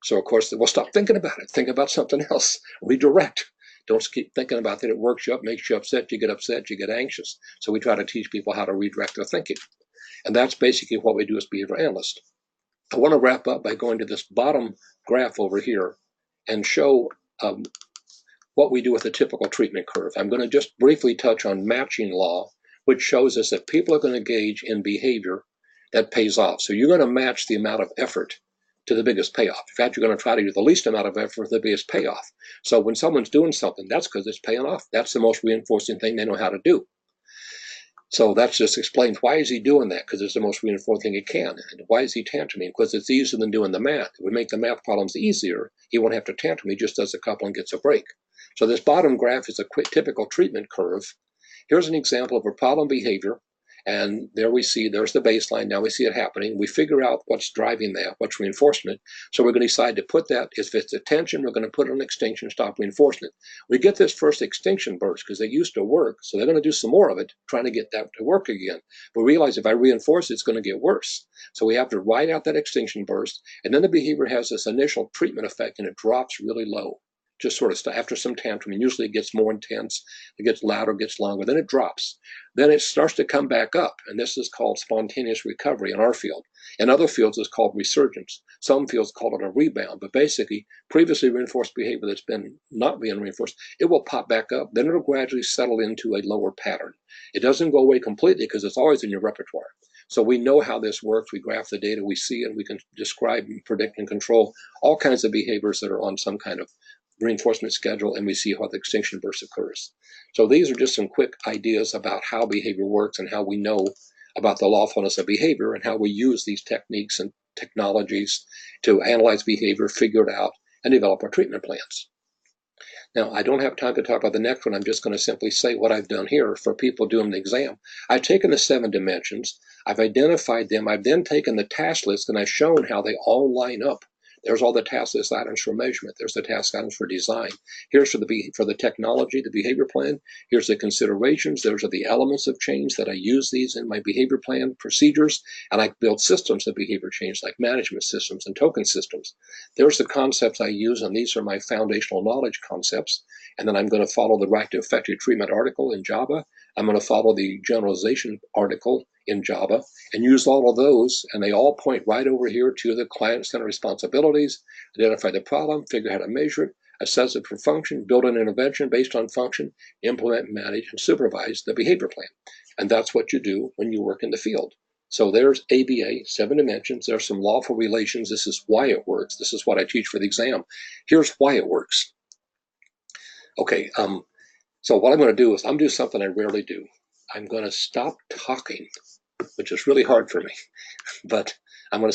So of course, we'll stop thinking about it. Think about something else. Redirect. Don't keep thinking about that. It works you up, makes you upset, you get anxious. So we try to teach people how to redirect their thinking. And that's basically what we do as behavior analysts. I want to wrap up by going to this bottom graph over here and show what we do with a typical treatment curve. I'm going to just briefly touch on matching law, which shows us that people are going to engage in behavior that pays off. So you're going to match the amount of effort to the biggest payoff. In fact, you're going to try to do the least amount of effort for the biggest payoff. So when someone's doing something, that's because it's paying off. That's the most reinforcing thing they know how to do. So that just explains why is he doing that? Because it's the most reinforcing thing he can. And why is he tantruming? Because it's easier than doing the math. If we make the math problems easier, he won't have to tantrum. He just does a couple and gets a break. So this bottom graph is a quick typical treatment curve. Here's an example of a problem behavior. And there we see, there's the baseline. Now we see it happening. We figure out what's driving that, what's reinforcing it. So we're going to decide to put that, if it's attention, we're going to put it on extinction, stop reinforcing it. We get this first extinction burst because they used to work. So they're going to do some more of it, trying to get that to work again. But we realize if I reinforce it, it's going to get worse. So we have to write out that extinction burst. And then the behavior has this initial treatment effect and it drops really low. Just sort of after some tantrum, and usually it gets more intense, it gets louder, gets longer, then it drops. Then it starts to come back up, and this is called spontaneous recovery in our field. In other fields, it's called resurgence. Some fields call it a rebound, but basically, previously reinforced behavior that's been not being reinforced, it will pop back up, then it'll gradually settle into a lower pattern. It doesn't go away completely because it's always in your repertoire. So we know how this works. We graph the data, we see it, we can describe and predict and control all kinds of behaviors that are on some kind of reinforcement schedule, and we see how the extinction burst occurs. So these are just some quick ideas about how behavior works and how we know about the lawfulness of behavior and how we use these techniques and technologies to analyze behavior, figure it out, and develop our treatment plans. Now, I don't have time to talk about the next one. I'm just going to simply say what I've done here for people doing the exam. I've taken the 7 dimensions, I've identified them, I've then taken the task list and I've shown how they all line up. There's all the task list items for measurement. There's the task items for design. Here's for the technology, the behavior plan. Here's the considerations. Those are the elements of change that I use these in my behavior plan procedures. And I build systems of behavior change like management systems and token systems. There's the concepts I use, and these are my foundational knowledge concepts. And then I'm going to follow the right to effective treatment article in Java. I'm going to follow the generalization article in Java and use all of those, and they all point right over here to the client-centered responsibilities, identify the problem, figure out how to measure it, assess it for function, build an intervention based on function, implement, manage, and supervise the behavior plan. And that's what you do when you work in the field. So there's ABA, 7 dimensions. There's some lawful relations. This is why it works. This is what I teach for the exam. Here's why it works. Okay, so what I'm going to do is I'm going to do something I rarely do. I'm going to stop talking, which is really hard for me, but I'm going to